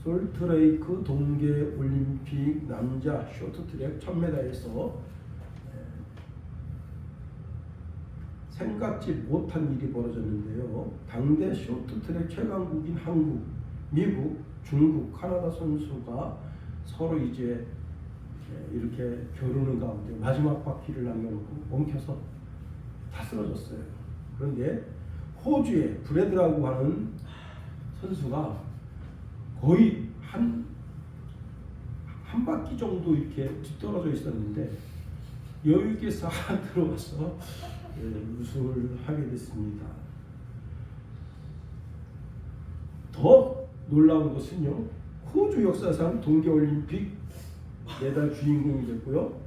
솔트레이크 동계올림픽 남자 쇼트트랙 1000m에서 생각지 못한 일이 벌어졌는데요. 당대 쇼트트랙 최강국인 한국, 미국, 중국, 카나다 선수가 서로 이제 이렇게 겨루는 가운데 마지막 바퀴를 남겨놓고 엉켜서 다 쓰러졌어요. 그런데 호주의 브래드라고 하는 선수가 거의 한 바퀴 정도 이렇게 뒤떨어져 있었는데 여유 있게 싹 들어와서 우승을 하게 됐습니다. 더 놀라운 것은요, 호주 역사상 동계올림픽 메달 주인공이 됐고요.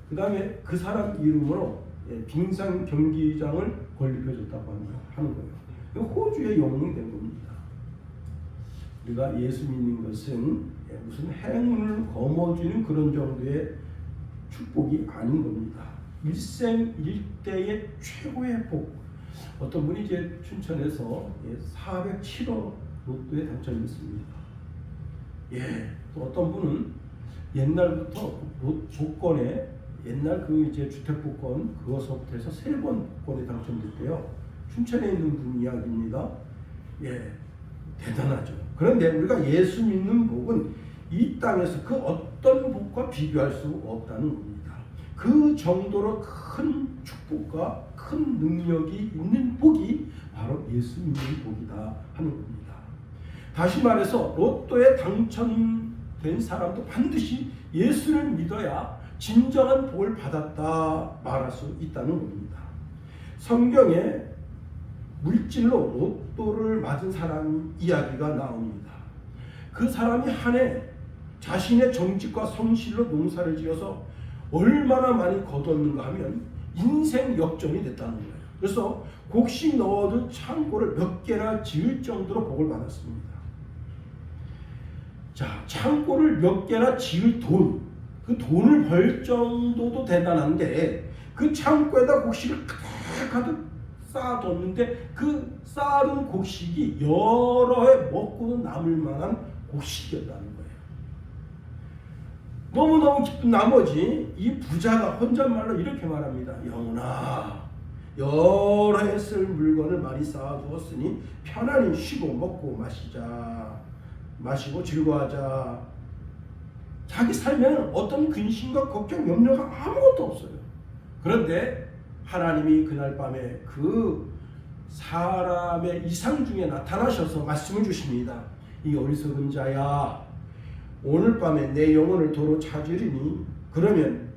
그 다음에 그 사람 이름으로 빙상 경기장을 건립해줬다고 하는 거예요. 호주의 영웅이 된 겁니다. 우리가 예수 믿는 것은 무슨 행운을 거머쥐는 그런 정도의 축복이 아닌 겁니다. 일생일대의 최고의 복. 어떤 분이 이제 춘천에서 407억 로또에 당첨됐습니다. 또 어떤 분은 옛날부터 복권에 옛날 그 이제 주택 복권 그것부터 해서 3번 복권에 당첨됐대요. 춘천에 있는 분 이야기입니다. 대단하죠. 그런데 우리가 예수 믿는 복은 이 땅에서 그 어떤 복과 비교할 수 없다는 겁니다. 그 정도로 큰 축복과 큰 능력이 있는 복이 바로 예수 믿는 복이다 하는 겁니다. 다시 말해서 로또에 당첨된 사람도 반드시 예수를 믿어야 진정한 복을 받았다 말할 수 있다는 겁니다. 성경에 물질로 로또를 맞은 사람 이야기가 나옵니다. 그 사람이 한 해 자신의 정직과 성실로 농사를 지어서 얼마나 많이 거뒀는가 하면 인생 역전이 됐다는 거예요. 그래서 곡식 넣어둔 창고를 몇 개나 지을 정도로 복을 받았습니다. 자, 창고를 몇 개나 지을 돈, 그 돈을 벌 정도도 대단한데 그 창고에다 곡식을 가득 쌓아뒀는데 그 쌓아둔 곡식이 여러 해 먹고도 남을 만한 곡식이었다는 거예요. 너무너무 기쁜 나머지 이 부자가 혼잣말로 이렇게 말합니다. 영훈아, 여러 해 쓸 물건을 많이 쌓아두었으니 편안히 쉬고 먹고 마시고 즐거워하자. 자기 삶에는 어떤 근심과 걱정, 염려가 아무것도 없어요. 그런데 하나님이 그날 밤에 그 사람의 이상 중에 나타나셔서 말씀을 주십니다. 이 어리석은 자야, 오늘 밤에 내 영혼을 도로 찾으리니 그러면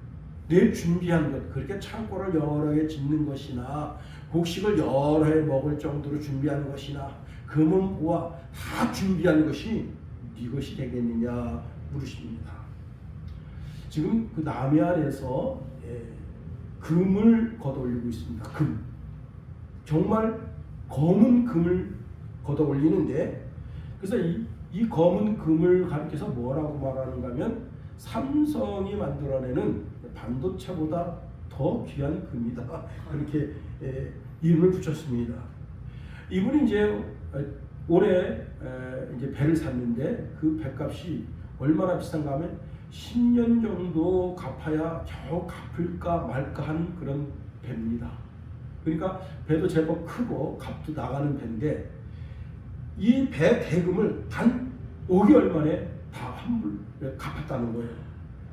내 준비한 것, 그렇게 창고를 여러 개 짓는 것이나 곡식을 여러 해 먹을 정도로 준비하는 것이나 금은 보화 다 준비한 것이 네 것이 되겠느냐 물으십니다. 지금 그 남해안에서 금을 걷어올리고 있습니다. 금. 정말 검은 금을 걷어올리는데, 그래서 이 검은 금을 가리켜서 뭐라고 말하는가 하면 삼성이 만들어내는 반도체보다 더 귀한 금이다. 그렇게 이름을 붙였습니다. 이분이 이제 올해 이제 배를 샀는데 그 배값이 얼마나 비싼가 하면 10년 정도 갚아야 겨우 갚을까 말까 한 그런 배입니다. 그러니까 배도 제법 크고 값도 나가는 배인데 이 배 대금을 단 5개월 만에 다 환불 갚았다는 거예요.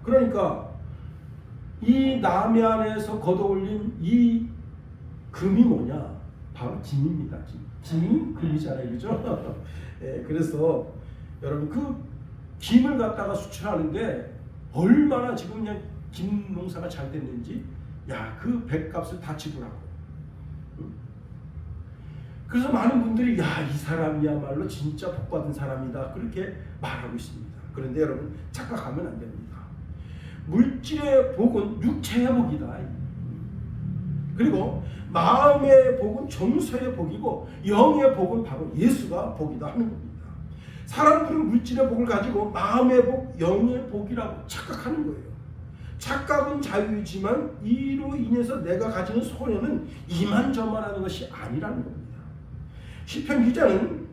그러니까 이 남해안에서 걷어올린 이 금이 뭐냐? 바로 김입니다. 김이 금이잖아요, 그죠? 그래서 여러분 그 김을 갖다가 수출하는데 얼마나 지금 그냥 김 농사가 잘 됐는지, 그 배값을 다 지불하고. 그래서 많은 분들이 이 사람이야말로 진짜 복받은 사람이다 그렇게 말하고 있습니다. 그런데 여러분 착각하면 안 됩니다. 물질의 복은 육체의 복이다. 그리고 마음의 복은 정서의 복이고 영의 복은 바로 예수가 복이다 하는 겁니다. 사람들은 물질의 복을 가지고 마음의 복, 영의 복이라고 착각하는 거예요. 착각은 자유이지만 이로 인해서 내가 가지는 손해는 이만저만하는 것이 아니라는 겁니다. 시편 기자는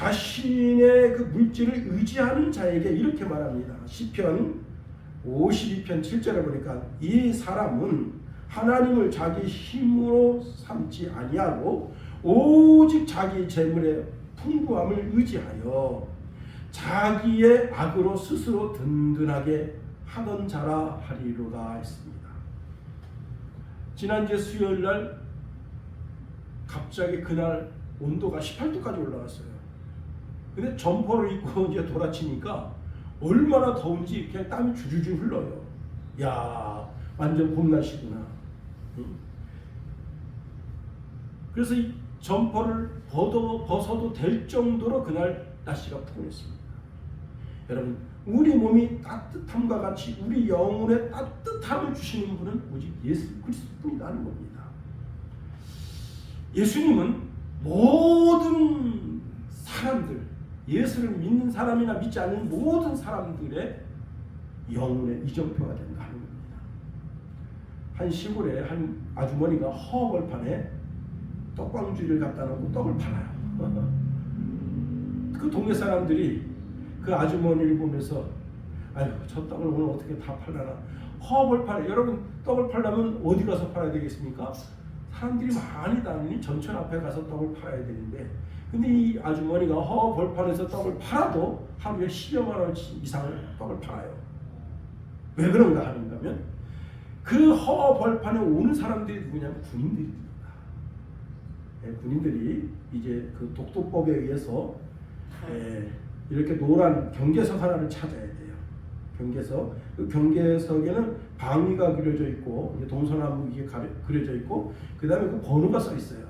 자신의 그 물질을 의지하는 자에게 이렇게 말합니다. 시편 52편 7절에 보니까 이 사람은 하나님을 자기 힘으로 삼지 아니하고 오직 자기 재물의 풍부함을 의지하여 자기의 악으로 스스로 든든하게 하던 자라 하리로다 했습니다. 지난주에 수요일날 갑자기 그날 온도가 18도까지 올라갔어요. 근데 점퍼를 입고 이제 돌아치니까 얼마나 더운지 그냥 땀이 주주주 흘러요. 야, 완전 봄 날씨구나. 그래서 이 점퍼를 벗어도 될 정도로 그날 날씨가 푸근했습니다. 여러분, 우리 몸이 따뜻함과 같이 우리 영혼에 따뜻함을 주시는 분은 오직 예수 그리스도뿐이라는 겁니다. 예수님은 모든 사람들, 예수를 믿는 사람이나 믿지 않는 모든 사람들의 영혼의 이정표가 된다 하는 겁니다. 한 시골에 한 아주머니가 허벌판에 떡광주리를 갖다 놓고 떡을 팔아요. 그 동네 사람들이 그 아주머니를 보면서 아유, 저 떡을 오늘 어떻게 다 팔려나. 허벌판에, 여러분 떡을 팔려면 어디 가서 팔아야 되겠습니까? 사람들이 많이 다니는 전천 앞에 가서 떡을 팔아야 되는데, 근데 이 아주머니가 허벌판에서 떡을 팔아도 하루에 10여만 원 이상을 떡을 팔아요. 왜 그런가 하는가 하면 그 허벌판에 오는 사람들이 누구냐면 군인들입니다. 군인들이 이제 그 독도법에 의해서 이렇게 노란 경계석 하나를 찾아야 돼요. 경계석. 그 경계석에는 방위가 그려져 있고 동서남북 이게 그려져 있고 그 다음에 그 번호가 써 있어요.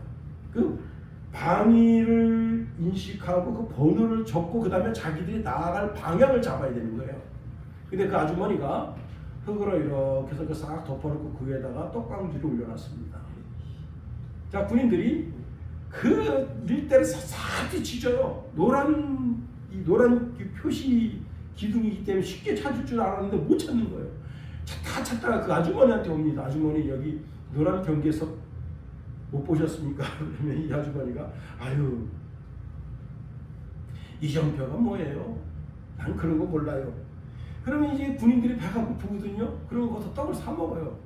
그 방위를 인식하고 그 번호를 적고 그 다음에 자기들이 나아갈 방향을 잡아야 되는 거예요. 근데 그 아주머니가 흙으로 이렇게 해서 싹 덮어놓고 그 위에다가 떡광지를 올려놨습니다. 자, 군인들이 그 일대를 샅샅이 찢어요. 노란 표시 기둥이기 때문에 쉽게 찾을 줄 알았는데 못 찾는 거예요. 다 찾다가 그 아주머니한테 옵니다. 아주머니, 여기 노란 경계석 못 보셨습니까? 그러면 이 아주머니가 아유, 이정표가 뭐예요? 난 그런 거 몰라요. 그러면 이제 군인들이 배가 고프거든요. 그러면 거기서 떡을 사 먹어요.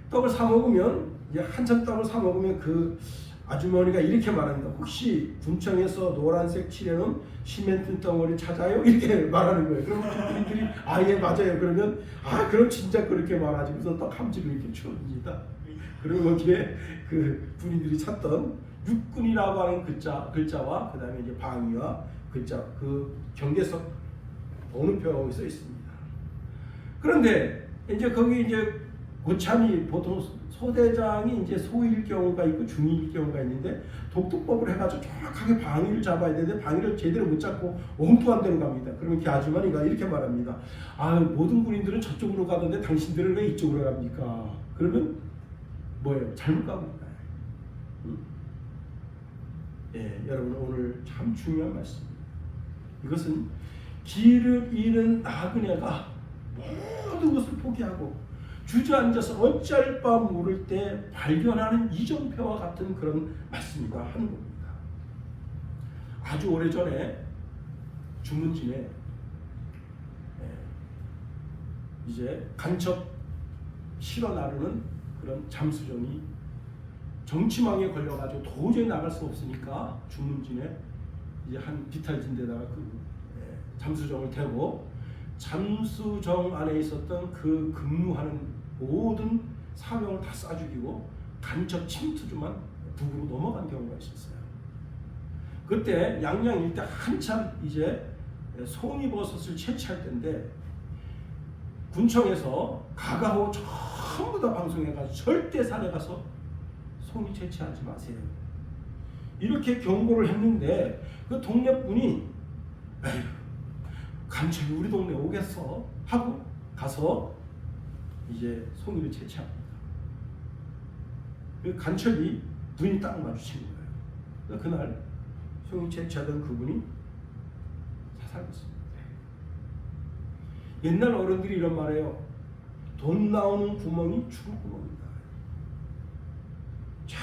떡을 사 먹으면 이제 한참 떡을 사 먹으면 그 아주머니가 이렇게 말합니다. 혹시 군청에서 노란색 칠해놓은 시멘트 덩어리 찾아요? 이렇게 말하는 거예요. 그러면 군인들이 아, 예, 맞아요. 그러면 아, 그럼 진짜 그렇게 말하지. 그래서 떡 함지를 이렇게 주옵니다. 그리고 여기에 그 군인들이 찾던 육군이라고 하는 글자와 그 다음에 이제 방위와 글자, 그 경계석 번호표가 써 있습니다. 그런데 이제 거기 이제 고참이 보통 소대장이 이제 소일 경우가 있고 중일 경우가 있는데 독도법을 해가지고 정확하게 방위를 잡아야 되는데 방위를 제대로 못 잡고 엉뚱한 데로 갑니다. 그러면 그 아주머니가 이렇게 말합니다. 아, 모든 군인들은 저쪽으로 가던데 당신들은 왜 이쪽으로 갑니까? 그러면 뭐예요? 잘못 가고 있다. 예, 여러분 오늘 참 중요한 말씀입니다. 이것은 길을 잃은 나그네가 모든 것을 포기하고 주저앉아서 어찌할 바 모를 때 발견하는 이정표와 같은 그런 말씀이다 하는 겁니다. 아주 오래전에 주문진에 이제 간첩 실어 나르는 그런 잠수정이 정치망에 걸려가지고 도저히 나갈 수 없으니까 주문진에 이제 한 비탈진 데다가 그 잠수정을 대고 잠수정 안에 있었던 그 근무하는 모든 사명을 다 쏴 죽이고 간첩 침투조만 북으로 넘어간 경우가 있었어요. 그때 양양 일대 한참 이제 송이버섯을 채취할 때인데 군청에서 가가호 전부 다 방송해가지고 절대 산에 가서 송이 채취하지 마세요. 이렇게 경고를 했는데 그 동네 분이 에휴, 간첩이 우리 동네 오겠어 하고 가서 이제 송이를 채취합니다. 그 간첩이 눈이 딱 마주친 거예요. 그날 송이 채취하던 그분이 사살했습니다. 옛날 어른들이 이런 말해요. 돈 나오는 구멍이 죽을 구멍이다. 자,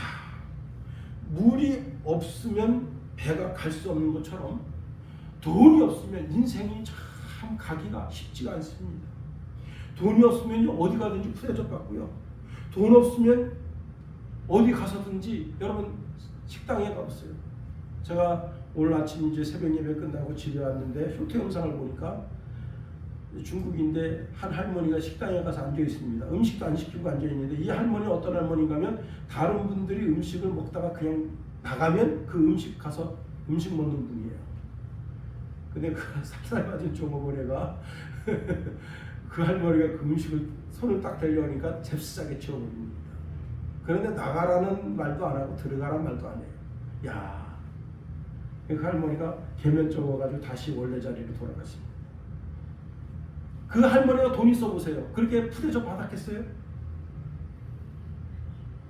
물이 없으면 배가 갈 수 없는 것처럼 돈이 없으면 인생이 참 가기가 쉽지가 않습니다. 돈이 없으면 어디 가든지 푸대접받고요. 돈 없으면 어디 가서든지 여러분 식당에 가봤어요. 제가 오늘 아침 이제 새벽 예배 끝나고 집에 왔는데 휴대 영상을 보니까 중국인데 한 할머니가 식당에 가서 앉아 있습니다. 음식도 안 시키고 앉아 있는데 이 할머니 어떤 할머니가면 다른 분들이 음식을 먹다가 그냥 나가면 그 음식 가서 음식 먹는 분이에요. 근데 그 살살 빠진 조모고래가 그 할머니가 그 음식을 손을 딱 대려니까 잽싸게 치워버립니다. 그런데 나가라는 말도 안 하고 들어가라는 말도 안 해요. 야, 그 할머니가 개면적어가지고 다시 원래 자리로 돌아갔습니다. 그 할머니가 돈 있어 보세요. 그렇게 푸대접 받았겠어요?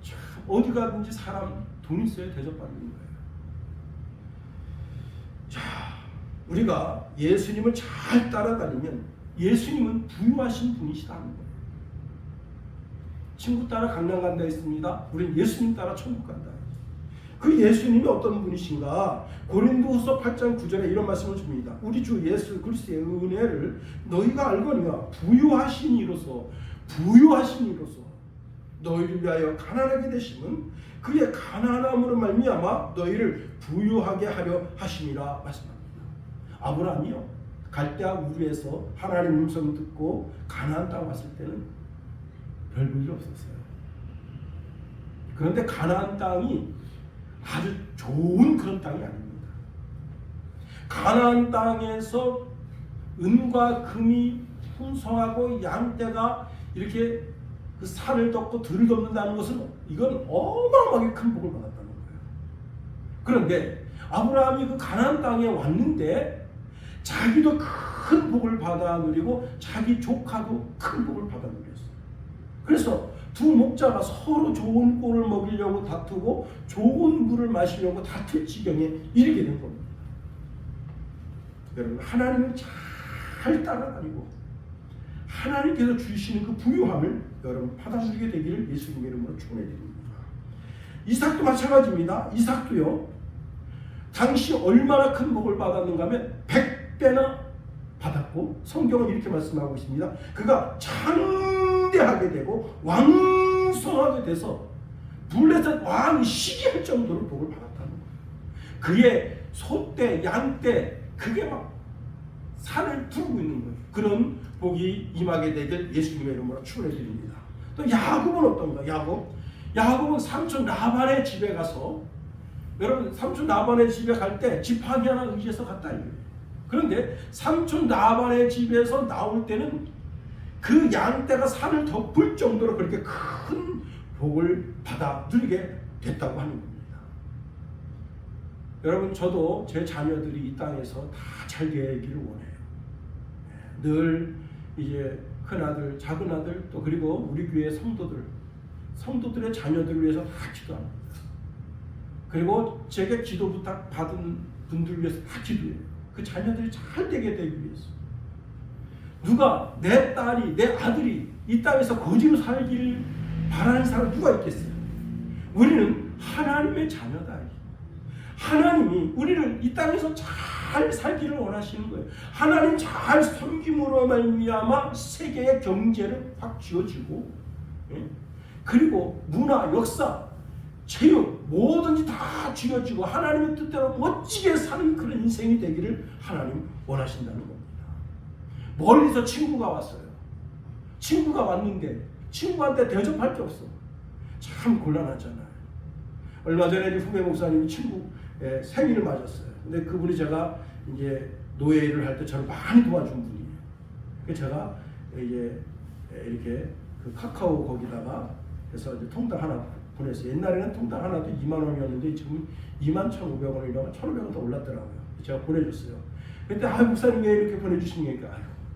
참 어디 가든지 사람 돈 있어야 대접받는 거예요. 자, 우리가 예수님을 잘 따라다니면 예수님은 부유하신 분이시다는 거예요. 친구 따라 강남 간다 했습니다. 우리는 예수님 따라 천국 간다. 그 예수님이 어떤 분이신가? 고린도후서 8장 9절에 이런 말씀을 줍니다. 우리 주 예수 그리스도의 은혜를 너희가 알거니와 부유하신 이로서 너희를 위하여 가난하게 되심은 그의 가난함으로 말미암아 너희를 부유하게 하려 하심이라 말씀합니다. 아브라함이요 갈대아 우르에서 하나님 음성 듣고 가나안 땅 왔을 때는 별 볼일 없었어요. 그런데 가나안 땅이 아주 좋은 그런 땅이 아닙니다. 가나안 땅에서 은과 금이 풍성하고 양떼가 이렇게 그 산을 덮고 들을 덮는다는 것은 이건 어마어마하게 큰 복을 받았다는 거예요. 그런데 아브라함이 그 가나안 땅에 왔는데 자기도 큰 복을 받아 누리고 자기 조카도 큰 복을 받아 누렸어요. 그래서 두 목자가 서로 좋은 꼴을 먹이려고 다투고 좋은 물을 마시려고 다툴 지경에 이르게 된 겁니다. 여러분, 하나님을 잘 따라다니고 하나님께서 주시는 그 부유함을 여러분 받아들이게 되기를 예수님의 이름으로 축원해드립니다. 이삭도 마찬가지입니다. 이삭도요 당시 얼마나 큰 복을 받았는가 하면 100배나 받았고 성경은 이렇게 말씀하고 있습니다. 그가 장대하게 되고 왕성하게 돼서 블레셋 왕이 시기할 정도로 복을 받았다는 거예요. 그의 소떼, 양떼 그게 막 산을 두르고 있는 거예요. 그런 복이 임하게 되길 예수님의 이름으로 축원해 드립니다. 또 야곱은 어떤가? 야곱은 삼촌 라반의 집에 가서 여러분 삼촌 라반의 집에 갈 때 지팡이 하나 의지해서 갔다 이거예요. 그런데 삼촌 라반의 집에서 나올 때는 그 양떼가 산을 덮을 정도로 그렇게 큰 복을 받아 누리게 됐다고 하는 겁니다. 여러분 저도 제 자녀들이 이 땅에서 다 잘 되기를 원해요. 늘 이제 큰아들, 작은아들 또 그리고 우리 교회 성도들의 자녀들을 위해서 다 기도합니다. 그리고 제게 기도 부탁 받은 분들을 위해서 다 기도해요. 그 자녀들이 잘 되게 되기 위해서. 누가 내 딸이 내 아들이 이 땅에서 거지로 살기를 바라는 사람 누가 있겠어요? 우리는 하나님의 자녀다. 하나님이 우리를 이 땅에서 잘 살기를 원하시는 거예요. 하나님 잘 섬김으로 말미암아 세계의 경제를 확 쥐어주고 그리고 문화, 역사, 체육 뭐든지 다 쥐어주고 하나님의 뜻대로 멋지게 사는 그런 인생이 되기를 하나님 원하신다는 겁니다. 멀리서 친구가 왔어요. 친구가 왔는데 친구한테 대접할 게 없어. 참 곤란하잖아요. 얼마 전에 후배 목사님이 친구 생일을 맞았어요. 근데 그분이 제가 이제 노예를 할 때 저를 많이 도와준 분이에요. 그래서 제가 이제 이렇게 그 카카오 거기다가 해서 이제 통닭 하나 보냈어요. 옛날에는 통닭 하나도 2만 원이었는데 지금 21,500원이라고 1,500원 더 올랐더라고요. 제가 보내줬어요. 그때 목사님 왜 이렇게 보내주시니까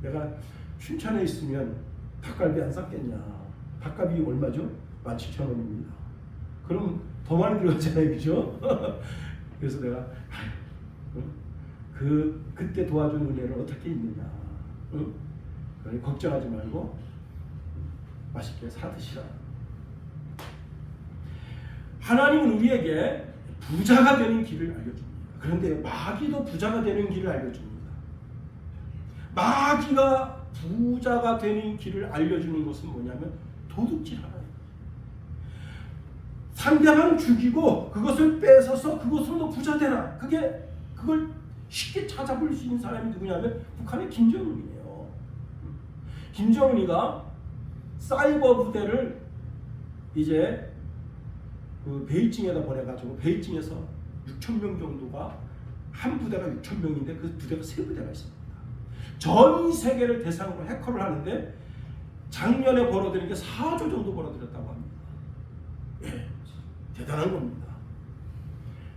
내가 춘천에 있으면 닭갈비 안 샀겠냐. 닭갈비 얼마죠? 17,000원입니다. 그럼 더 많이 들어가잖아요, 그죠? 그래서 내가 그때 도와준 은혜를 어떻게 있느냐. 그러니 걱정하지 말고 맛있게 사 드시라. 하나님은 우리에게 부자가 되는 길을 알려줍니다. 그런데 마귀도 부자가 되는 길을 알려줍니다. 마귀가 부자가 되는 길을 알려주는 것은 뭐냐면 도둑질 하나예요. 상대방 죽이고 그것을 뺏어서 그것으로 부자 되라. 그걸 쉽게 찾아볼 수 있는 사람이 누구냐면 북한의 김정은이에요. 김정은이가 사이버 부대를 이제 그 베이징에다 보내가지고 베이징에서 6,000명 정도가 한 부대가 6,000명인데 그 부대가 3부대가 있습니다. 전 세계를 대상으로 해커를 하는데 작년에 벌어들인 게 4조 정도 벌어들였다고 합니다. 예, 대단한 겁니다.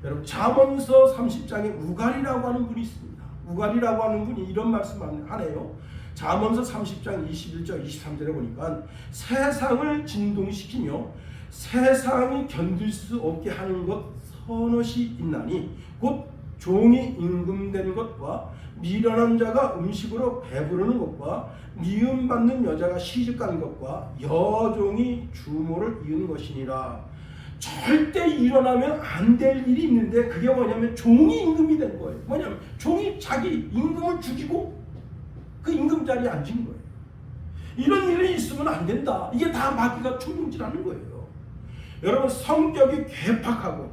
여러분 잠언서 30장에 우갈이라고 하는 분이 있습니다. 우갈이라고 하는 분이 이런 말씀을 하네요. 잠언서 30장 21절 23절에 보니까 세상을 진동시키며 세상이 견딜 수 없게 하는 것 서너시 있나니 곧 종이 임금되는 것과 미련한 자가 음식으로 배부르는 것과 미움받는 여자가 시집가는 것과 여종이 주모를 이은 것이니라. 절대 일어나면 안 될 일이 있는데 그게 뭐냐면 종이 임금이 된 거예요. 뭐냐면 종이 자기 임금을 죽이고 그 임금 자리에 앉은 거예요. 이런 일이 있으면 안 된다. 이게 다 마귀가 충동질하는 거예요. 여러분 성격이 괴팍하고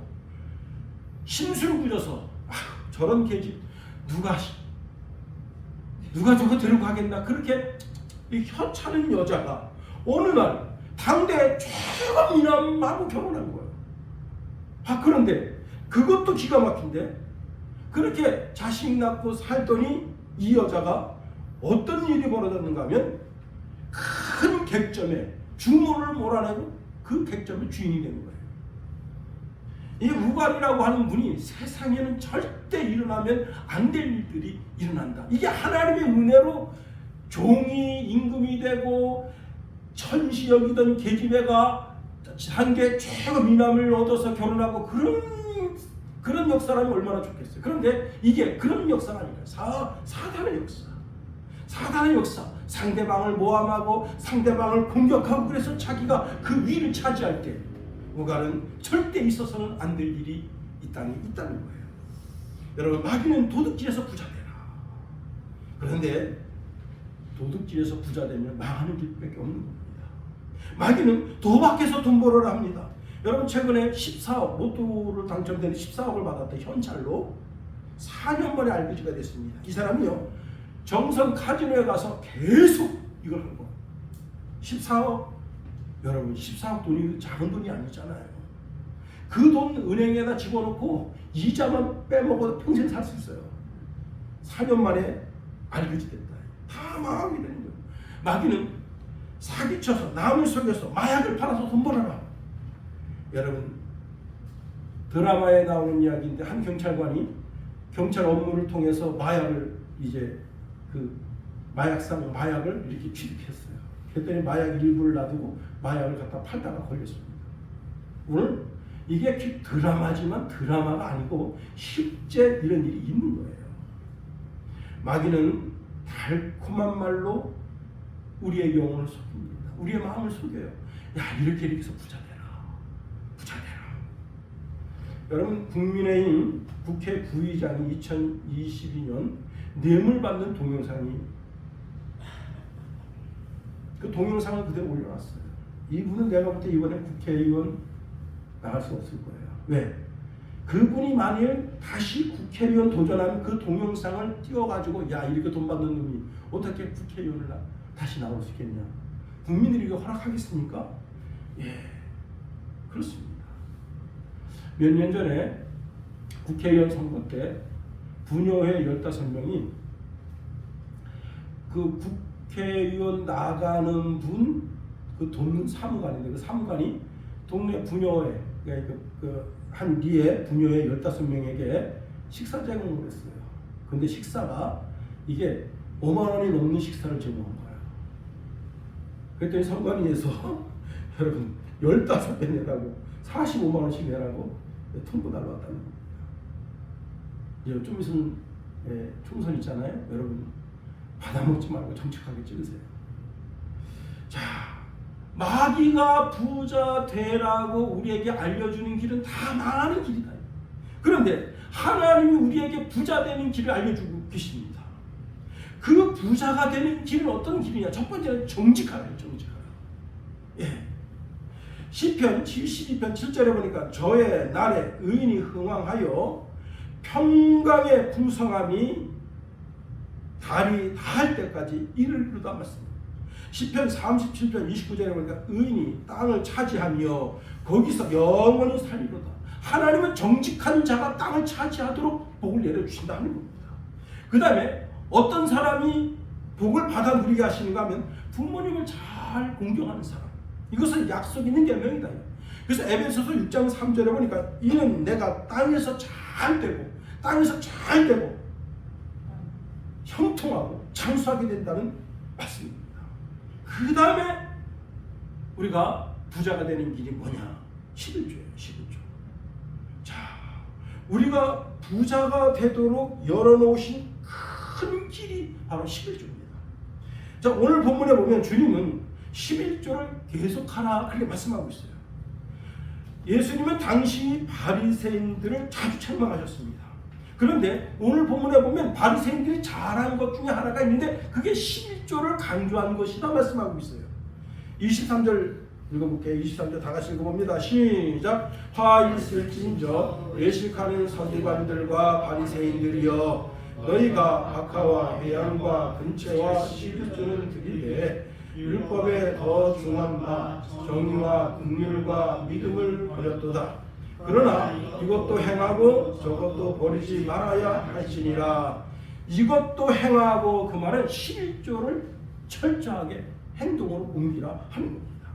심술 부려서 저런 계집 누가 저거 데리고 가겠나 그렇게 혀차는 여자가 어느 날 당대 최고 미남하고 결혼한 거예요. 그런데 그것도 기가 막힌데 그렇게 자식 낳고 살더니 이 여자가 어떤 일이 벌어졌는가 하면 큰 객점에 주모를 몰아내고 그 객점의 주인이 되는 거예요. 이 우갈이라고 하는 분이 세상에는 절대 일어나면 안 될 일들이 일어난다. 이게 하나님의 은혜로 종이 임금이 되고 천시 여기던 계집애가 한계 최고 미남을 얻어서 결혼하고 그런 역사라면 얼마나 좋겠어요. 그런데 이게 그런 역사가 아니라 사단의 역사. 사단의 역사. 상대방을 모함하고 상대방을 공격하고 그래서 자기가 그 위를 차지할 때 우갈은 절대 있어서는 안 될 일이 이 땅에 있다는 거예요. 여러분 마귀는 도둑질에서 부자 되라. 그런데 도둑질에서 부자 되면 망하는 길밖에 없는 겁니다. 마귀는 도박해서 돈 벌어라 합니다. 여러분 최근에 14억 로또를 당첨된 14억을 받았던 현찰로 4년 만에 알부지가 됐습니다. 이 사람이요 정선 카지노에 가서 계속 이걸 한 거예요. 14억 여러분 14억 돈이 작은 돈이 아니잖아요. 그 돈 은행에다 집어넣고 이자만 빼먹어도 평생 살 수 있어요. 4년 만에 알부지 됐다. 다 망하게 되는 거예요. 마귀는 사기쳐서 남을 속여서 마약을 팔아서 돈 벌어라. 여러분 드라마에 나오는 이야기인데 한 경찰관이 경찰 업무를 통해서 마약을 이제 그 마약을 이렇게 취득했어요. 그랬더니 마약 일부를 놔두고 마약을 갖다 팔다가 걸렸습니다. 오늘 이게 드라마지만 드라마가 아니고 실제 이런 일이 있는 거예요. 마귀는 달콤한 말로 우리의 영혼을 속입니다. 우리의 마음을 속여요. 야 이렇게 해서 부자 되라. 여러분 국민의힘 국회 부의장이 2022년 뇌물 받는 동영상이 그 동영상을 그대로 올려놨어요. 이분은 내가 볼 때 이번에 국회의원 나갈 수 없을 거예요. 왜? 그분이 만일 다시 국회의원 도전하면 그 동영상을 띄워가지고 야 이렇게 돈 받는 놈이 어떻게 국회의원을 다시 나올 수 있겠냐? 국민들이 이거 허락하겠습니까? 예, 그렇습니다. 몇 년 전에 국회의원 선거 때 부녀회 15명이 그 국회의원 나가는 분 그 돕는 사무관인데 그 사무관이 동네 부녀회 한 리에 부녀회 15명에게 식사 제공을 했어요. 근데 식사가 이게 5만 원이 넘는 식사를 제공한 거예요. 그랬더니 선관위에서 여러분 15배 내라고 45만 원씩 내라고 통보 달라왔다는 겁니다. 이제 좀 있으면 총선 있잖아요. 여러분 받아먹지 말고 정직하게 찍으세요. 자, 마귀가 부자 되라고 우리에게 알려주는 길은 다 망하는 길이다. 그런데 하나님이 우리에게 부자 되는 길을 알려주고 계십니다. 그 부자가 되는 길은 어떤 길이냐? 첫 번째는 정직하라. 정직하라. 예. 시편 72편 7절에 보니까 저의 날에 의인이 흥왕하여 평강의 풍성함이 달이 다할 때까지 이르리로다 말씀입니다. 시편 37편 29절에 보니까 의인이 땅을 차지하며 거기서 영원히 살리로다. 하나님은 정직한 자가 땅을 차지하도록 복을 내려주신다는 겁니다. 그 다음에 어떤 사람이 복을 받아 누리게 하시는가 하면 부모님을 잘 공경하는 사람. 이것은 약속 있는 계명이다. 그래서 에베소서 6장 3절에 보니까 이는 내가 땅에서 잘 되고 형통하고 장수하게 된다는 말씀입니다. 그 다음에 우리가 부자가 되는 길이 뭐냐? 11조예요. 11조. 자, 우리가 부자가 되도록 열어놓으신 큰 길이 바로 11조입니다. 자, 오늘 본문에 보면 주님은 11조를 계속하라 그렇게 말씀하고 있어요. 예수님은 당시 바리새인들을 자주 책망하셨습니다. 그런데 오늘 본문에 보면 바리새인들이 잘한 것 중에 하나가 있는데 그게 11조를 강조한 것이다 말씀하고 있어요. 23절 읽어볼게요. 23절 다 같이 읽어봅니다. 시작. 화 있을진저 외식하는 서기관들과 바리새인들이여 너희가 박하와 해양과 근체와 11조는 드리되 율법에 더 중한 바 정의와 긍휼과 믿음을 버렸도다. 그러나 이것도 행하고 저것도 버리지 말아야 할지니라. 이것도 행하고 그 말은 11조를 철저하게 행동으로 옮기라 하는 겁니다.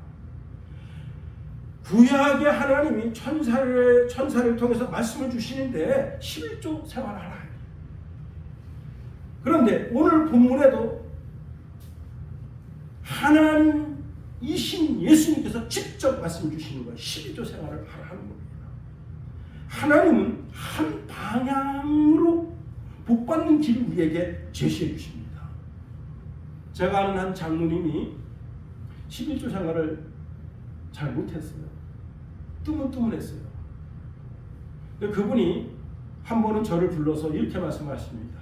구약의 하나님이 천사를 통해서 말씀을 주시는데 11조 생활하라. 그런데 오늘 본문에도 하나님이신 예수님께서 직접 말씀 주시는 거예요. 12조 생활을 하라는 겁니다. 하나님은 한 방향으로 복받는 길을 우리에게 제시해 주십니다. 제가 아는 한 장로님이 11조 생활을 잘 못했어요. 뜨문뜨문했어요. 그분이 한 번은 저를 불러서 이렇게 말씀하십니다.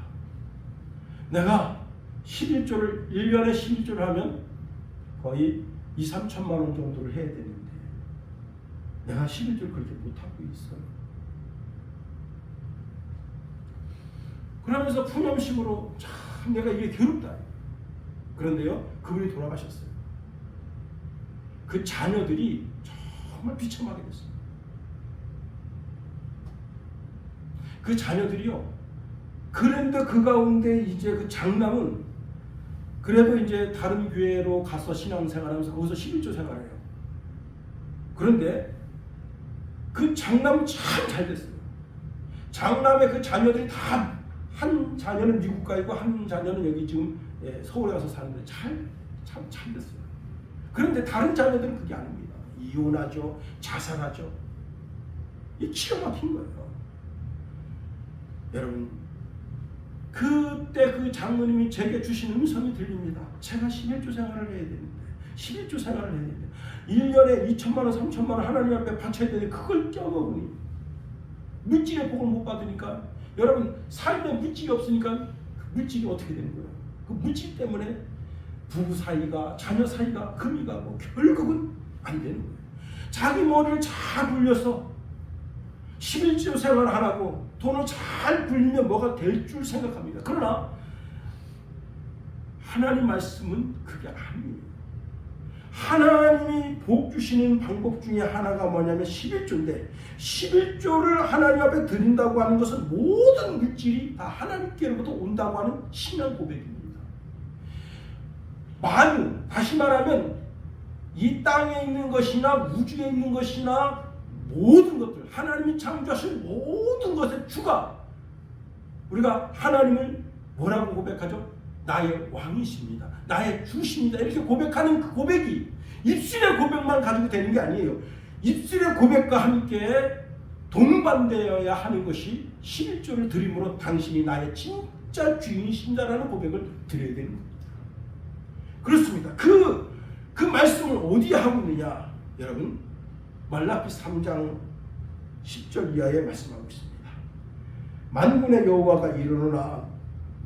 내가 11조를 1년에 11조를 하면 거의 2, 3천만 원 정도를 해야 되는데 내가 11조를 그렇게 못하고 있어요. 그러면서 푸념식으로 참 내가 이게 괴롭다. 그런데요, 그분이 돌아가셨어요. 그 자녀들이 정말 비참하게 됐어요. 그 자녀들이요, 그런데 그 가운데 이제 그 장남은 그래도 이제 다른 교회로 가서 신앙생활하면서 거기서 11조 생활해요. 그런데 그 장남은 참 잘 됐어요. 장남의 그 자녀들이 다 한 자녀는 미국 가 있고 한 자녀는 여기 지금 서울에 가서 사는데 참 잘 됐어요. 그런데 다른 자녀들은 그게 아닙니다. 이혼하죠, 자살하죠. 이 기가 막힌 거예요. 여러분, 그때 그 장모님이 제게 주신 음성이 들립니다. 제가 11조 생활을 해야 되는데 11조 생활을 해야 되는데 1년에 2천만 원, 3천만 원 하나님 앞에 바쳐야 되는데 그걸 껴먹으니 물질의 복을 못 받으니까 여러분 삶에 물질이 없으니까 그 물질이 어떻게 되는 거예요? 그 물질 때문에 부부 사이가 자녀 사이가 금이 가고 결국은 안 되는 거예요. 자기 머리를 잘 굴려서 11조 생활을 하라고 돈을 잘 굴리면 뭐가 될 줄 생각합니다. 그러나 하나님 말씀은 그게 아니에요. 하나님이 복 주시는 방법 중에 하나가 뭐냐면 11조인데 11조를 하나님 앞에 드린다고 하는 것은 모든 물질이 다 하나님께로부터 온다고 하는 신앙 고백입니다. 만유, 다시 말하면 이 땅에 있는 것이나 우주에 있는 것이나 모든 것들, 하나님이 창조하신 모든 것의 주가, 우리가 하나님을 뭐라고 고백하죠? 나의 왕이십니다. 나의 주십니다. 이렇게 고백하는 그 고백이 입술의 고백만 가지고 되는 게 아니에요. 입술의 고백과 함께 동반되어야 하는 것이 11조를 드림으로 당신이 나의 진짜 주인이신다라는 고백을 드려야 되는 겁니다. 그렇습니다. 그 말씀을 어디에 하고 있느냐? 여러분, 말라기 3장 10절 이하에 말씀하고 있습니다. 만군의 여호와가 이르노라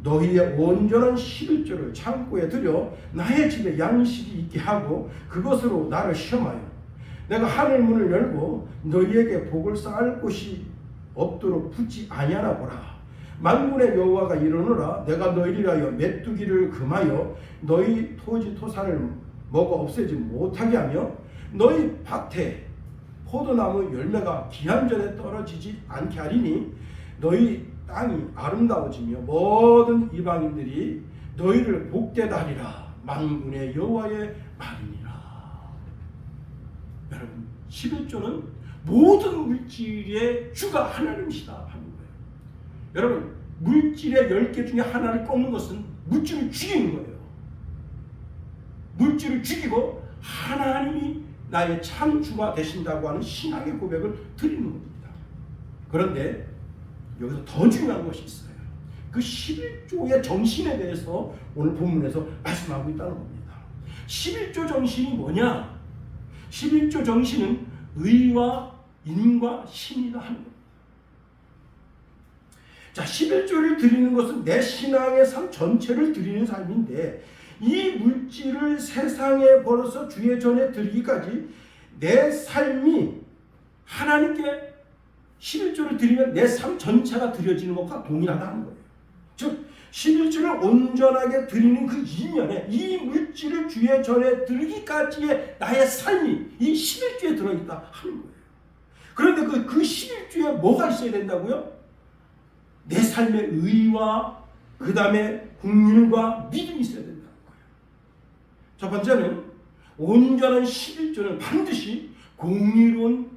너희의 온전한 11조를 창고에 들여 나의 집에 양식이 있게 하고 그것으로 나를 시험하여 내가 하늘 문을 열고 너희에게 복을 쌓을 곳이 없도록 붙지 아니하나 보라. 만군의 여호와가 이르노라 내가 너희를 위하여 메뚜기를 금하여 너희 토지 토산을 먹어 없애지 못하게 하며 너희 밭에 포도나무 열매가 기한전에 떨어지지 않게 하리니 너희 땅이 아름다워지며 모든 이방인들이 너희를 복되다 하리라. 만군의 여호와의 말이니라. 여러분 11조는 모든 물질의 주가 하나님이시다 하는 거예요. 여러분 물질의 10개 중에 하나를 꺾는 것은 물질을 죽이는 거예요. 물질을 죽이고 하나님이 나의 참 주가 되신다고 하는 신앙의 고백을 드리는 겁니다. 그런데 여기서 더 중요한 것이 있어요. 그 11조의 정신에 대해서 오늘 본문에서 말씀하고 있다는 겁니다. 11조 정신이 뭐냐? 11조 정신은 의와 인과 신이라 하는 겁니다. 자, 11조를 드리는 것은 내 신앙의 삶 전체를 드리는 삶인데 이 물질을 세상에 벌어서 주의 전에 드리기까지 내 삶이 하나님께 11조를 드리면 내 삶 전체가 드려지는 것과 동일하다는 거예요. 즉 11조를 온전하게 드리는 그 이면에 이 물질을 주의 전에 드리기까지의 나의 삶이 이 11조에 들어있다 하는 거예요. 그런데 그 11조에 뭐가 있어야 된다고요? 내 삶의 의와 그 다음에 긍휼과 믿음이 있어야 된다는 거예요. 첫 번째는 온전한 11조는 반드시 공의로운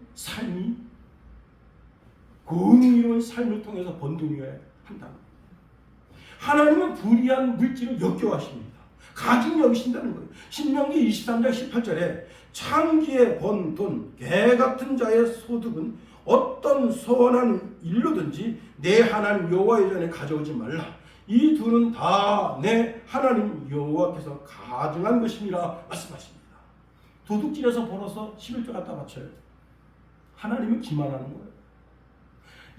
삶을 통해서 번동해야 한다. 하나님은 불의한 물질을 역겨워하십니다. 가증 여기신다는 거예요. 신명기 23장 18절에 창기에 번 돈, 개 같은 자의 소득은 어떤 선한 일로든지 내 하나님 여호와의 전에 가져오지 말라. 이 둘은 다 내 하나님 여호와께서 가증한 것임이라 말씀하십니다. 도둑질에서 벌어서 11조 갖다 바쳐요. 하나님은 기만하는 거예요.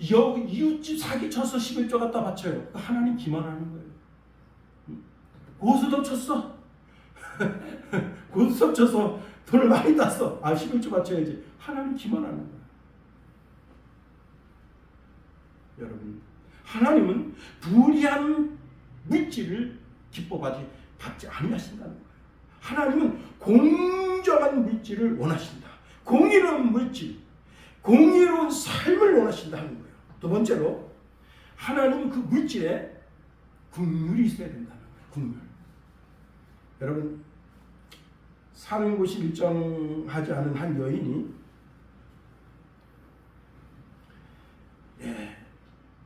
이웃집 사기쳐서 11조 갖다 바쳐요. 하나님 기만하는 거예요. 고스톱 쳤어. 고스톱 쳐서 돈을 많이 땄어. 11조 바쳐야지. 하나님 기만하는 거예요. 여러분, 하나님은 불의한 물질을 받지 아니하신다는 거예요. 하나님은 공정한 물질을 원하신다. 공의로운 물질, 공의로운 삶을 원하신다는 거예요. 두 번째로 하나님은 그 물질에 긍휼이 있어야 된다는 거예요. 긍휼. 여러분, 사는 곳이 일정하지 않은 한 여인이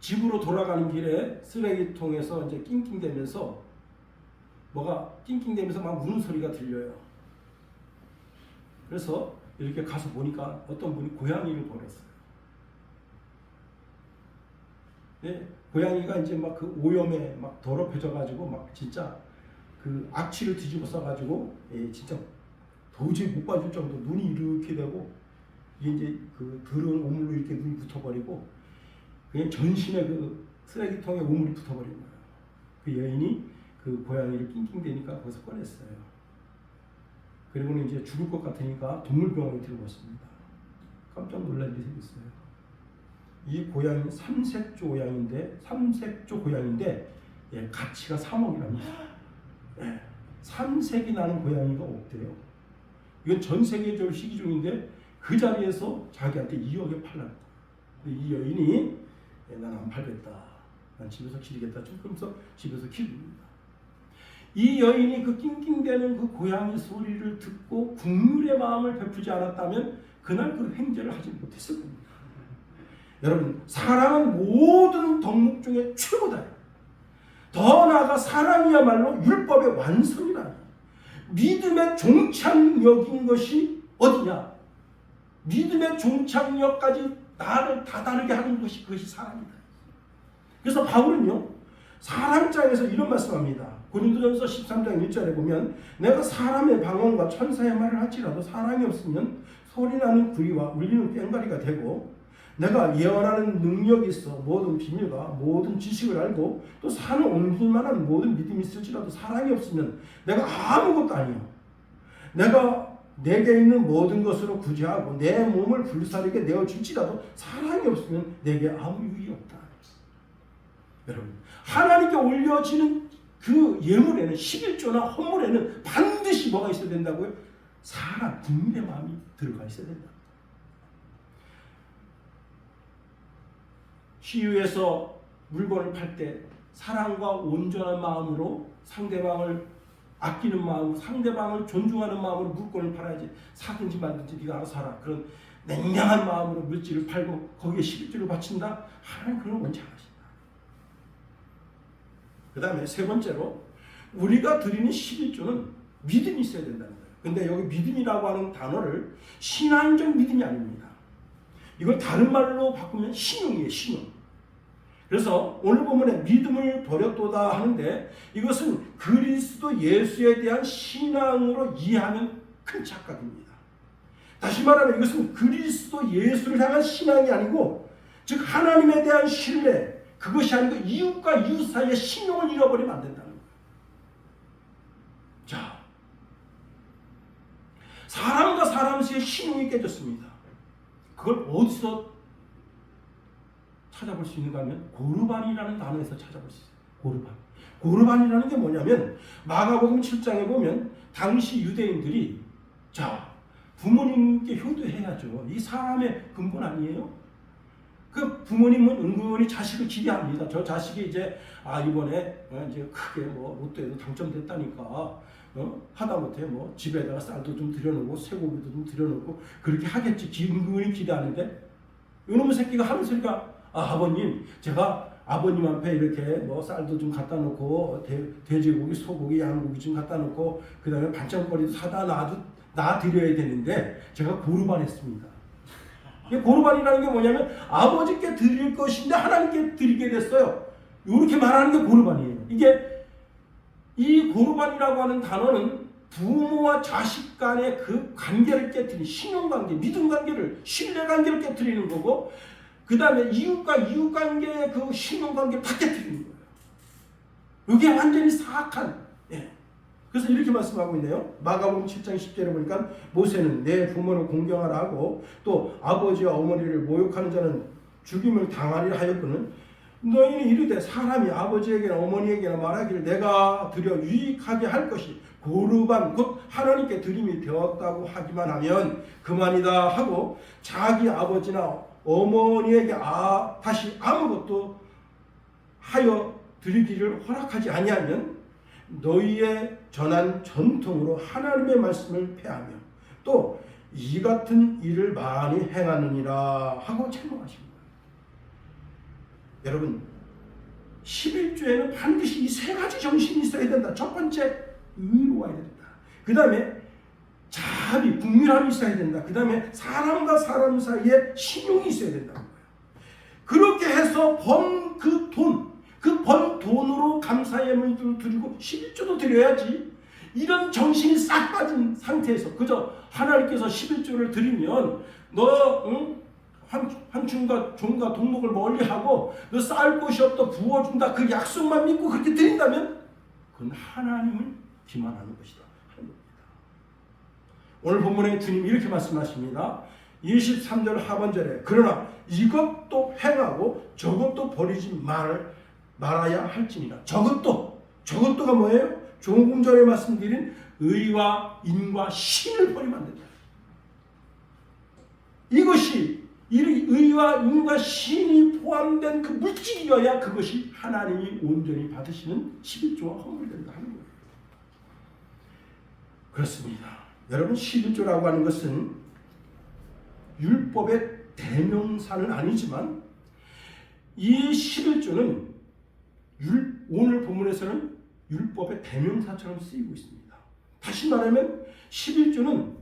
집으로 돌아가는 길에 쓰레기통에서 이제 낑낑대면서 뭐가 낑낑대면서 막 우는 소리가 들려요. 그래서 이렇게 가서 보니까 어떤 분이 고양이를 버렸어요. 네, 고양이가 이제 막 그 오염에 막 더럽혀져 가지고 막 진짜 그 악취를 뒤집어 써가지고 진짜 도저히 못 봐줄 정도 눈이 이렇게 되고 이제 그 더러운 오물로 이렇게 눈이 붙어버리고 그냥 전신에 그 쓰레기통에 오물이 붙어버린 거예요. 그 여인이 그 고양이를 낑낑대니까 거기서 꺼냈어요. 그리고는 이제 죽을 것 같으니까 동물병원에 들고 왔습니다. 깜짝 놀랄 일이 생겼어요. 이 고양이 삼색조 고양인데 가치가 3억이랍니다. 3색이 나는 고양이가 없대요. 이건 전 세계적으로 시기 중인데 그 자리에서 자기한테 2억에 팔랐다. 이 여인이 난 안 팔겠다. 난 집에서 기르겠다. 좀 그러면서 집에서 기릅니다. 이 여인이 그 낑낑대는 그 고양이 소리를 듣고 국률의 마음을 베푸지 않았다면 그날 그 행제를 하지 못했을 겁니다. 여러분, 사랑은 모든 덕목 중에 최고다. 더 나아가 사랑이야말로 율법의 완성이다. 믿음의 종착역인 것이 어디냐? 믿음의 종착역까지 나를 다다르게 하는 것이 그것이 사랑이다. 그래서 바울은요, 사랑장에서 이런 말씀합니다. 고린도전서 13장 1절에 보면 내가 사람의 방언과 천사의 말을 할지라도 사랑이 없으면 소리나는 구리와 울리는 꽹과리가 되고 내가 예언하는 능력이 있어 모든 비밀과 모든 지식을 알고 또 산을 옮길 만한 모든 믿음이 있을지라도 사랑이 없으면 내가 아무것도 아니요. 내가 내게 있는 모든 것으로 구제하고 내 몸을 불사르게 내어줄지라도 사랑이 없으면 내게 아무 유익이 없다. 여러분, 하나님께 올려지는 그 예물에는 11조나 헌물에는 반드시 뭐가 있어야 된다고요? 사랑, 국민의 마음이 들어가 있어야 된다. 시유에서 물건을 팔 때 사랑과 온전한 마음으로 상대방을 아끼는 마음, 상대방을 존중하는 마음으로 물건을 팔아야지. 사든지 말든지 네가 알아서 하라. 그런 냉랭한 마음으로 물질을 팔고 거기에 11조를 바친다? 하나님 그런 원치 않으신다. 그 다음에 세 번째로 우리가 드리는 11조는 믿음이 있어야 된다는 거예요. 근데 여기 믿음이라고 하는 단어를 신앙적 믿음이 아닙니다. 이걸 다른 말로 바꾸면 신용이에요. 신용. 그래서 오늘 본문에 믿음을 버렸도다 하는데 이것은 그리스도 예수에 대한 신앙으로 이해하면 큰 착각입니다. 다시 말하면 이것은 그리스도 예수를 향한 신앙이 아니고 즉 하나님에 대한 신뢰, 그것이 아니고 이웃과 이웃 사이의 신용을 잃어버리면 안 된다는 거예요. 자, 사람과 사람 사이의 신용이 깨졌습니다. 그걸 어디서 찾아볼 수 있는가 하면 고르반이라는 단어에서 찾아볼 수 있어요. 고르반. 고르반이라는 게 뭐냐면 마가복음 7장에 보면 당시 유대인들이 자, 부모님께 효도해야죠. 이 사람의 근본 아니에요? 그 부모님은 은근히 자식을 기대합니다. 저 자식이 이제 이번에 이제 크게 뭐 로또에도 당첨됐다니까 하다못해 뭐 집에다가 쌀도 좀 들여놓고 쇠고기도 좀 들여놓고 그렇게 하겠지. 은근히 기대하는데 이놈의 새끼가 하는 소리가 아버님, 제가 아버님 앞에 이렇게 뭐 쌀도 좀 갖다 놓고 돼지고기, 소고기, 양고기 좀 갖다 놓고 그 다음에 반찬거리도 사다 놔드려야 되는데 제가 고르반했습니다. 고르반이라는 게 뭐냐면 아버지께 드릴 것인데 하나님께 드리게 됐어요. 이렇게 말하는 게 고르반이에요. 이게 이 고르반이라고 하는 단어는 부모와 자식 간의 그 관계를 깨트리는 신용관계, 믿음관계를, 신뢰관계를 깨트리는 거고 그 다음에 이웃과 이웃관계의 그 신용관계를 다 깨트리는 거예요. 이게 완전히 사악한. 그래서 이렇게 말씀하고 있네요. 마가복음 7장 10절에 보니까 모세는 내 부모를 공경하라 하고 또 아버지와 어머니를 모욕하는 자는 죽임을 당하리라 하였거늘 너희는 이르되 사람이 아버지에게나 어머니에게나 말하기를 내가 드려 유익하게 할 것이 고르반 곧 하나님께 드림이 되었다고 하기만 하면 그만이다 하고 자기 아버지나 어머니에게 다시 아무것도 하여 드리기를 허락하지 아니하면 너희의 전한 전통으로 하나님의 말씀을 폐하며 또 이 같은 일을 많이 행하느니라 하고 책망하신 거예요. 여러분 11조에는 반드시 이 세 가지 정신이 있어야 된다. 첫 번째 의로워야 된다. 그 다음에 자비, 국률함이 있어야 된다. 그 다음에 사람과 사람 사이에 신용이 있어야 된다는 거예요. 그렇게 해서 번 번 돈으로 감사의 예물을 드리고 11조도 드려야지. 이런 정신이 싹 빠진 상태에서 그저 하나님께서 11조를 드리면 너 환충과 종과 동목을 멀리하고 너 쌓을 곳이 없다 부어준다 그 약속만 믿고 그렇게 드린다면 그건 하나님을 기만하는 것이다. 오늘 본문에 주님이 이렇게 말씀하십니다. 23절 하반절에 그러나 이것도 행하고 저것도 버리지 말아야 할지니라. 저것도가 뭐예요? 조금 전에 말씀드린 의와 인과 신을 버리면 안 된다. 이것이 의와 인과 신이 포함된 그 물질이어야 그것이 하나님이 온전히 받으시는 11조와 헌물된다 하는 거예요. 그렇습니다. 여러분 11조라고 하는 것은 율법의 대명사는 아니지만 이 11조는 오늘 본문에서는 율법의 대명사처럼 쓰이고 있습니다. 다시 말하면 11조는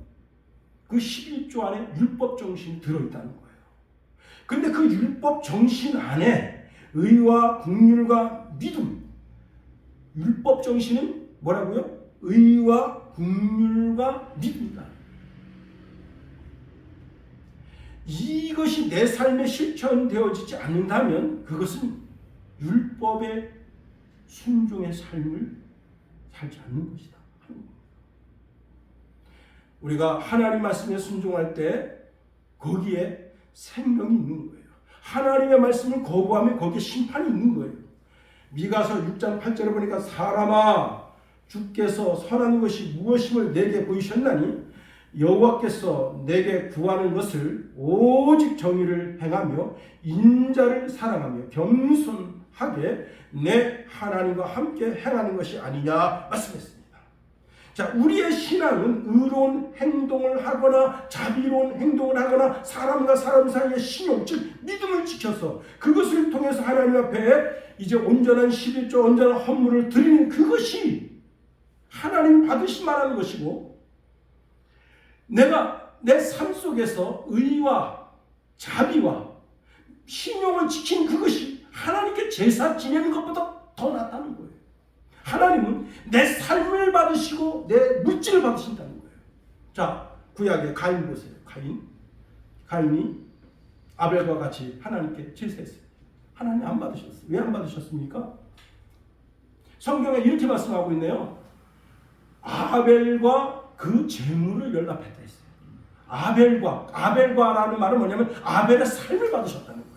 그 11조 안에 율법 정신이 들어있다는 거예요. 그런데 그 율법 정신 안에 의와 긍휼과 믿음, 율법 정신은 뭐라고요? 의와 긍휼과 믿음이다. 이것이 내 삶에 실천되어지지 않는다면 그것은 율법의 순종의 삶을 살지 않는 것이다. 우리가 하나님 말씀에 순종할 때 거기에 생명이 있는 거예요. 하나님의 말씀을 거부하면 거기에 심판이 있는 거예요. 미가서 6장 8절에 보니까 사람아 주께서 선한 것이 무엇임을 내게 보이셨나니 여호와께서 내게 구하는 것을 오직 정의를 행하며 인자를 사랑하며 겸손하게 내 하나님과 함께 행하는 것이 아니냐 말씀했습니다. 자, 우리의 신앙은 의로운 행동을 하거나 자비로운 행동을 하거나 사람과 사람 사이의 신용 즉 믿음을 지켜서 그것을 통해서 하나님 앞에 이제 온전한 11조 온전한 헌물을 드리는 그것이 하나님 받으실 만한 것이고 내가 내 삶 속에서 의와 자비와 신용을 지킨 그것이 하나님께 제사 지내는 것보다 더 낫다는 거예요. 하나님은 내 삶을 받으시고 내 물질을 받으신다는 거예요. 자, 구약의 가인 보세요. 가인이 아벨과 같이 하나님께 제사했어요. 하나님 안 받으셨어요. 왜 안 받으셨습니까? 성경에 이렇게 말씀하고 있네요. 아벨과 그 재물을 연락했다 했어요. 아벨과라는 말은 뭐냐면 아벨의 삶을 받으셨다는 거예요.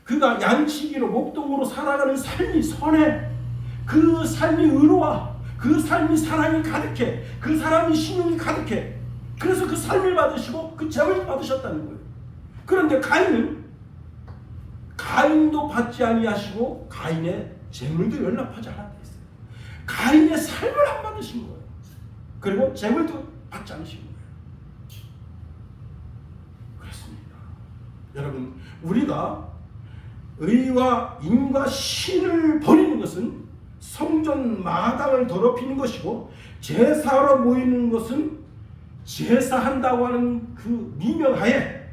그가 양치기로 목동으로 살아가는 삶이 선해. 그 삶이 의로워. 그 삶이 사랑이 가득해. 그 사람이 신용이 가득해. 그래서 그 삶을 받으시고 그 재물을 받으셨다는 거예요. 그런데 가인도 받지 아니하시고 가인의 재물도 연락하지 않았다 했어요. 가인의 삶을 안 받으신 거예요. 그리고 재물도 받지 않으신 거예요. 그렇습니다. 여러분, 우리가 의와 인과 신을 버리는 것은 성전 마당을 더럽히는 것이고 제사로 모이는 것은 제사한다고 하는 그 미명하에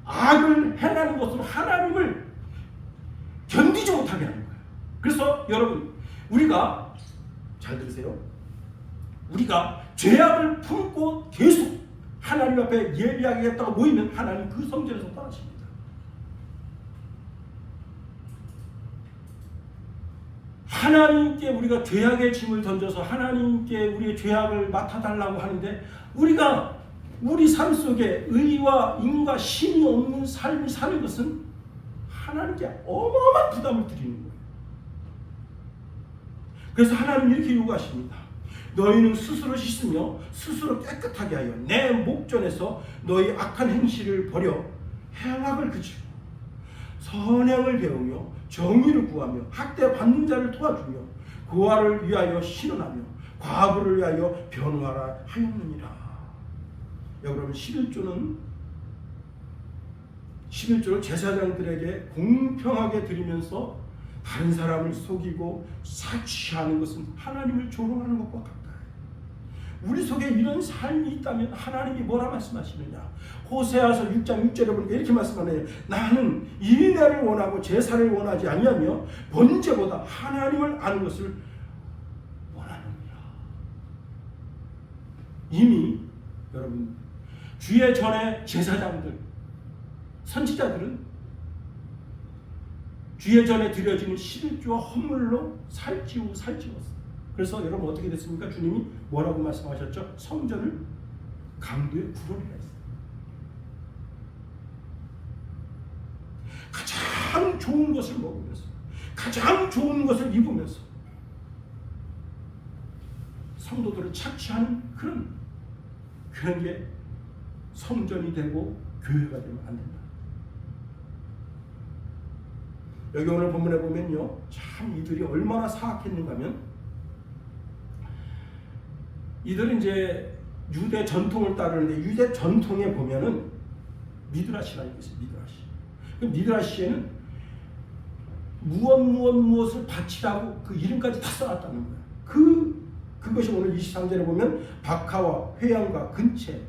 악을 행하는 것으로 하나님을 견디지 못하게 하는 거예요. 그래서 여러분, 우리가 잘 들으세요. 우리가 죄악을 품고 계속 하나님 앞에 예비하겠다고 모이면 하나님 그 성전에서 떠나십니다. 하나님께 우리가 죄악의 짐을 던져서 하나님께 우리의 죄악을 맡아달라고 하는데 우리가 우리 삶 속에 의와 인과 신이 없는 삶을 사는 것은 하나님께 어마어마한 부담을 드리는 거예요. 그래서 하나님이 이렇게 요구하십니다. 너희는 스스로 씻으며 스스로 깨끗하게 하여 내 목전에서 너희 악한 행실을 버려 행악을 그치고 선행을 배우며 정의를 구하며 학대받는 자를 도와주며 고아를 위하여 신원하며 과부를 위하여 변호하라 하였느니라. 여러분, 11조를 제사장들에게 공평하게 드리면서 다른 사람을 속이고 사취하는 것은 하나님을 조롱하는 것과 같다. 우리 속에 이런 삶이 있다면 하나님이 뭐라 말씀하시느냐? 호세아서 6장 6절에 보니까 이렇게 말씀하네요. 나는 인애를 원하고 제사를 원하지 아니하며 번제보다 하나님을 아는 것을 원하느니라. 이미 여러분, 주의 전에 제사장들, 선지자들은 주의 전에 드려지는 11조와 헌물로 살찌웠어요. 그래서 여러분 어떻게 됐습니까? 주님이 뭐라고 말씀하셨죠? 성전을 강도의 구걸이라 했어요. 가장 좋은 것을 먹으면서 가장 좋은 것을 입으면서 성도들을 착취하는 그런 게 성전이 되고 교회가 되면 안 된다. 여기 오늘 본문에 보면요, 참 이들이 얼마나 사악했는가 하면 이들은 이제 유대 전통을 따르는데 유대 전통에 보면은 미드라시라는 것이 미드라시. 그 미드라시에는 무엇을 바치라고 그 이름까지 다 써놨다는 거예요. 그것이 오늘 23절에 보면 박하와 회양과 근체,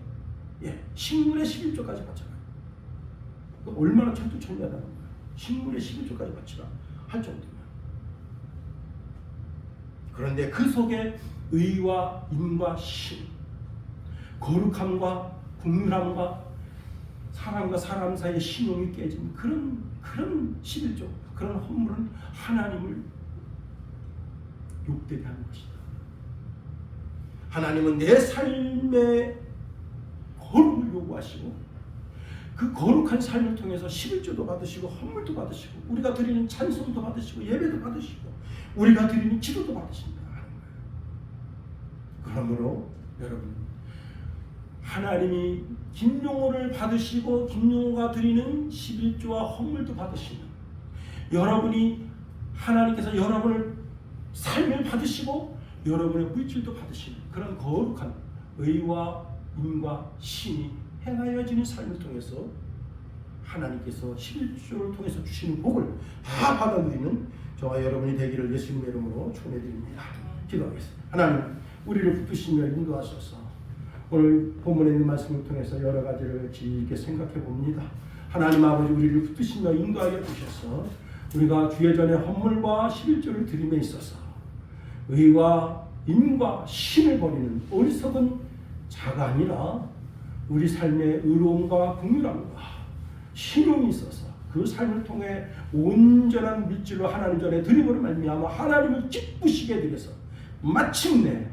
식물의 11조까지 바쳐라. 얼마나 철두철미하다는 거예요. 식물의 11조까지 바치라 할 정도면. 그런데 그 속에 의와 인과 신, 거룩함과 국률함과 사람과 사람 사이의 신용이 깨진 그런 11조, 그런 헌물은 하나님을 욕되게 하는 것이다. 하나님은 내 삶의 거룩을 요구하시고 그 거룩한 삶을 통해서 11조도 받으시고 헌물도 받으시고 우리가 드리는 찬송도 받으시고 예배도 받으시고 우리가 드리는 기도도 받으신다. 그러므로 여러분, 하나님이 김용호를 받으시고 김용호가 드리는 11조와 헌물도 받으시는, 여러분이 하나님께서 여러분을 삶을 받으시고 여러분의 물질도 받으시는 그런 거룩한 의와 임과 신이 행하여지는 삶을 통해서 하나님께서 11조를 통해서 주시는 복을 다 받아들이는 저와 여러분이 되기를 예수님의 이름으로 축원해드립니다. 기도하겠습니다. 하나님, 우리를 붙드시며 인도하소서. 오늘 본문에 있는 말씀을 통해서 여러 가지를 깊게 생각해 봅니다. 하나님 아버지, 우리를 붙드시며 인도하여 주셔서 우리가 주의 전에 헌물과 11조를 드림에 있어서 의와 임과 신을 버리는 어리석은 자가 아니라 우리 삶의 의로움과 긍휼함과 신용이 있어서 그 삶을 통해 온전한 물질로 하나님 전에 드림으로 말미암아 하나님을 기쁘시게 드려서 마침내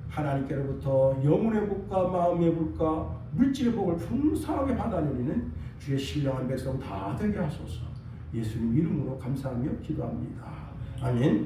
하나님께로부터 영혼의 복과 마음의 복과 물질의 복을 풍성하게 받아내리는 주의 신령한 백성 다 되게 하소서. 예수님 이름으로 감사하며 기도합니다. 아멘.